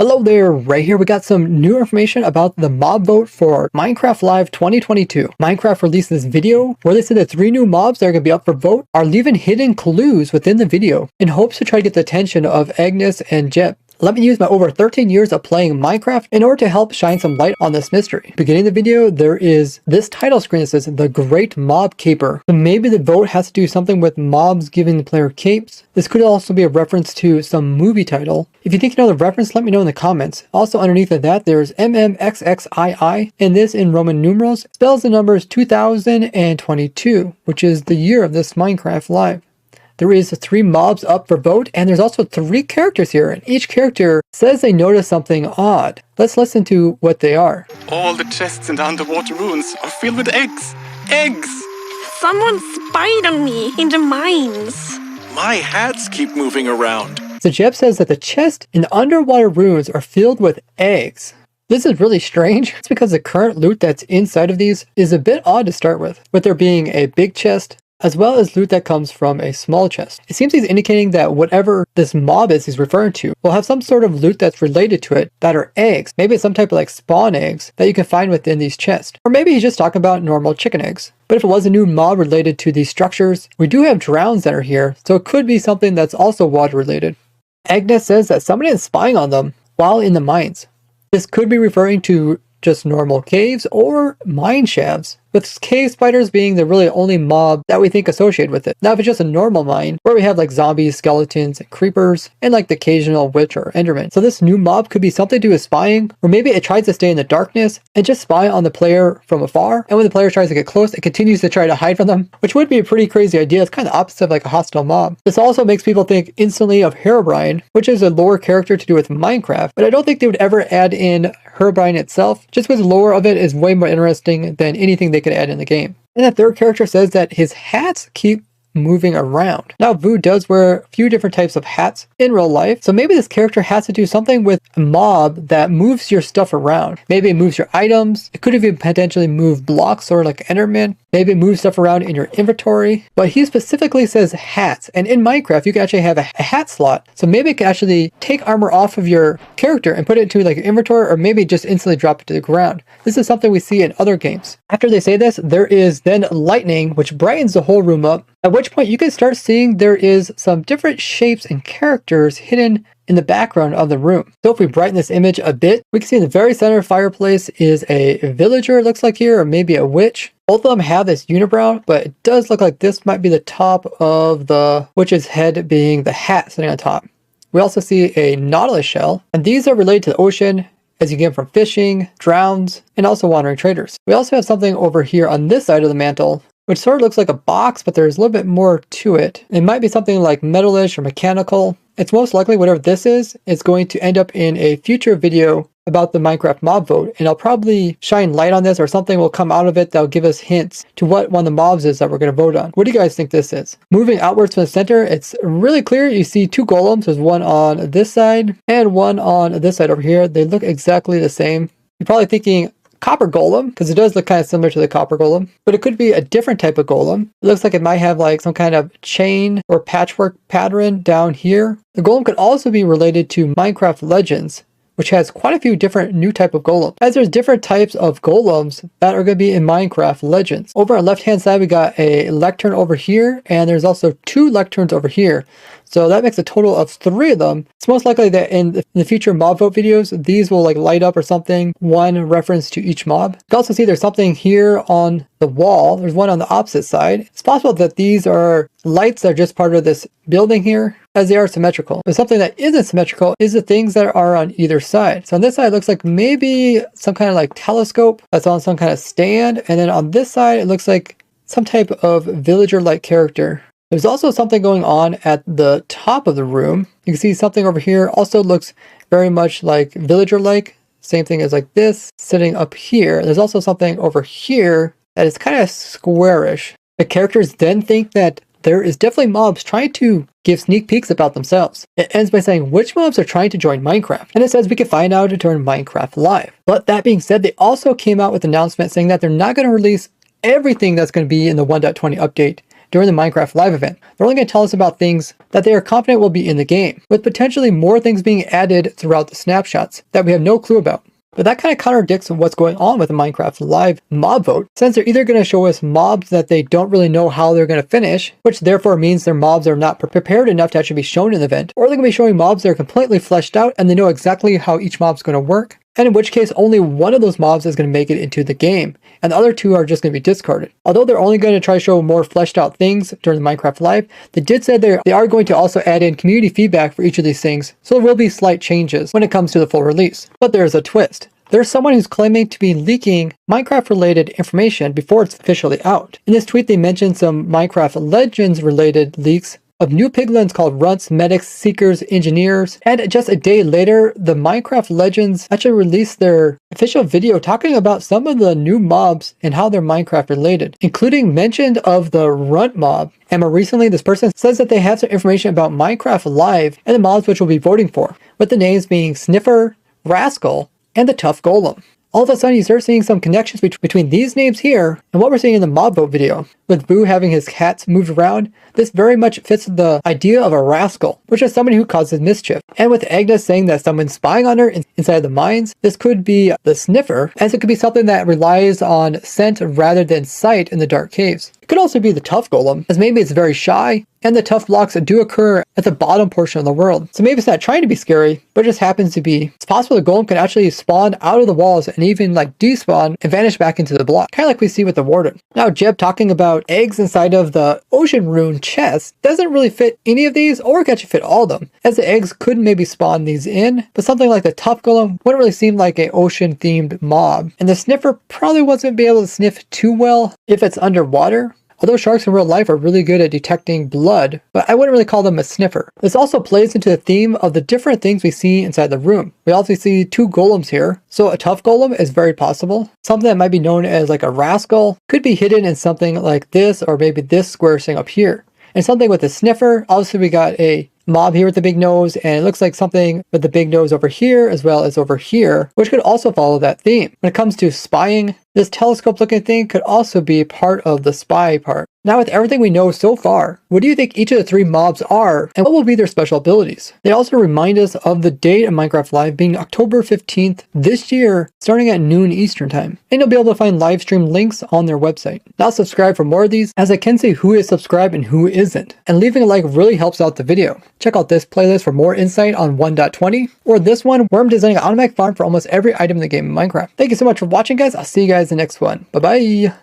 Hello there, right here we got some new information about the mob vote for Minecraft Live 2022. Minecraft released this video where they said that 3 new mobs that are going to be up for vote are leaving hidden clues within the video in hopes to try to get the attention of Agnes and Jep. Let me use my over 13 years of playing Minecraft in order to help shine some light on this mystery. Beginning the video, there is this title screen that says The Great Mob Caper. So maybe the vote has to do something with mobs giving the player capes. This could also be a reference to some movie title. If you think you know the reference, let me know in the comments. Also underneath of that, there's MMXXII, and this in Roman numerals spells the numbers 2022, which is the year of this Minecraft Live. There is 3 mobs up for vote, and there's also 3 characters here, and each character says they notice something odd. Let's listen to what they are. All the chests in the underwater ruins are filled with eggs. Eggs! Someone spied on me in the mines. My hats keep moving around. So Jep says that the chests in the underwater ruins are filled with eggs. This is really strange. It's because the current loot that's inside of these is a bit odd to start with there being a big chest, as well as loot that comes from a small chest. It seems he's indicating that whatever this mob is he's referring to will have some sort of loot that's related to it that are eggs. Maybe it's some type of like spawn eggs that you can find within these chests. Or maybe he's just talking about normal chicken eggs. But if it was a new mob related to these structures, we do have drowns that are here, so it could be something that's also water related. Agnes says that somebody is spying on them while in the mines. This could be referring to just normal caves or mine shafts, with cave spiders being the really only mob that we think associated with it. Now if it's just a normal mine, where we have like zombies, skeletons, and creepers, and like the occasional witch or enderman. So this new mob could be something to do with spying, or maybe it tries to stay in the darkness and just spy on the player from afar, and when the player tries to get close, it continues to try to hide from them, which would be a pretty crazy idea. It's kind of opposite of like a hostile mob. This also makes people think instantly of Herobrine, which is a lore character to do with Minecraft, but I don't think they would ever add in Herobrine itself, just because the lore of it is way more interesting than anything they could add in the game. And the third character says that his hats keep moving around. Now Vu does wear a few different types of hats in real life, so maybe this character has to do something with a mob that moves your stuff around. Maybe it moves your items. It could even potentially move blocks or like Enderman. Maybe it moves stuff around in your inventory. But he specifically says hats, and in Minecraft you can actually have a hat slot, so maybe it can actually take armor off of your character and put it into like your inventory, or maybe just instantly drop it to the ground. This is something we see in other games. After they say this, there is then lightning, which brightens the whole room up, at which point you can start seeing there is some different shapes and characters hidden in the background of the room. So if we brighten this image a bit, we can see in the very center fireplace is a villager, it looks like here, or maybe a witch. Both of them have this unibrow, but it does look like this might be the top of the witch's head, being the hat sitting on top. We also see a nautilus shell, and these are related to the ocean, as you get from fishing, drowns, and also wandering traders. We also have something over here on this side of the mantle, which sort of looks like a box, but there's a little bit more to it. It might be something like metalish or mechanical. It's most likely whatever this is going to end up in a future video about the Minecraft mob vote, and I'll probably shine light on this, or something will come out of it that'll give us hints to what one of the mobs is that we're going to vote on. What do you guys think this is? Moving outwards from the center, it's really clear. You see 2 golems. There's one on this side and one on this side over here. They look exactly the same. You're probably thinking copper golem, because it does look kind of similar to the copper golem, but it could be a different type of golem. It looks like it might have like some kind of chain or patchwork pattern down here. The golem could also be related to Minecraft Legends, which has quite a few different new type of golems, as there's different types of golems that are going to be in Minecraft Legends. Over on the left hand side, we got a lectern over here, and there's also 2 lecterns over here. So that makes a total of 3 of them. It's most likely that in the future mob vote videos, these will like light up or something, one reference to each mob. You can also see there's something here on the wall. There's one on the opposite side. It's possible that these are lights that are just part of this building here, as they are symmetrical. But something that isn't symmetrical is the things that are on either side. So on this side, it looks like maybe some kind of like telescope that's on some kind of stand. And then on this side, it looks like some type of villager-like character. There's also something going on at the top of the room. You can see something over here also looks very much like villager-like. Same thing as like this sitting up here. There's also something over here that is kind of squarish. The characters then think that there is definitely mobs trying to give sneak peeks about themselves. It ends by saying which mobs are trying to join Minecraft, and it says we can find out during Minecraft Live. But that being said, they also came out with an announcement saying that they're not going to release everything that's going to be in the 1.20 update during the Minecraft Live event. They're only going to tell us about things that they are confident will be in the game, with potentially more things being added throughout the snapshots that we have no clue about. But that kind of contradicts what's going on with the Minecraft Live mob vote, since they're either going to show us mobs that they don't really know how they're going to finish, which therefore means their mobs are not prepared enough to actually be shown in the event, or they're going to be showing mobs that are completely fleshed out and they know exactly how each mob's going to work, and in which case only one of those mobs is going to make it into the game, and the other two are just going to be discarded. Although they're only going to try to show more fleshed out things during the Minecraft Live, they did say they are going to also add in community feedback for each of these things, so there will be slight changes when it comes to the full release. But there's a twist. There's someone who's claiming to be leaking Minecraft-related information before it's officially out. In this tweet, they mentioned some Minecraft Legends-related leaks of new piglins called Runts, Medics, Seekers, Engineers, and just a day later, the Minecraft Legends actually released their official video talking about some of the new mobs and how they're Minecraft-related, including mention of the Runt mob. And more recently, this person says that they have some information about Minecraft Live and the mobs which we'll be voting for, with the names being Sniffer, Rascal, and the Tough Golem. All of a sudden, you start seeing some connections between these names here and what we're seeing in the mob vote video. With Boo having his cats moved around, this very much fits the idea of a rascal, which is somebody who causes mischief. And with Agnes saying that someone's spying on her inside the mines, this could be the Sniffer, as it could be something that relies on scent rather than sight in the dark caves. It could also be the Tough Golem, as maybe it's very shy, and the tough blocks do occur at the bottom portion of the world. So maybe it's not trying to be scary, but it just happens to be. It's possible the golem can actually spawn out of the walls and even like despawn and vanish back into the block, kind of like we see with the Warden. Now Jeb talking about eggs inside of the Ocean Rune chest doesn't really fit any of these, or can actually fit all of them, as the eggs could maybe spawn these in, but something like the Tough Golem wouldn't really seem like an ocean themed mob. And the Sniffer probably wasn't be able to sniff too well if it's underwater. Although sharks in real life are really good at detecting blood, but I wouldn't really call them a sniffer. This also plays into the theme of the different things we see inside the room. We also see two golems here, so a tough golem is very possible. Something that might be known as like a rascal could be hidden in something like this, or maybe this square thing up here. And something with a sniffer, obviously we got a mob here with the big nose, and it looks like something with the big nose over here as well as over here, which could also follow that theme. When it comes to spying, this telescope looking thing could also be part of the spy part. Now with everything we know so far, what do you think each of the three mobs are, and what will be their special abilities? They also remind us of the date of Minecraft Live being October 15th this year, starting at noon Eastern time. And you'll be able to find live stream links on their website. Now subscribe for more of these, as I can say who is subscribed and who isn't. And leaving a like really helps out the video. Check out this playlist for more insight on 1.20, or this one where I'm designing an automatic farm for almost every item in the game of Minecraft. Thank you so much for watching, guys. I'll see you guys in the next one. Bye bye.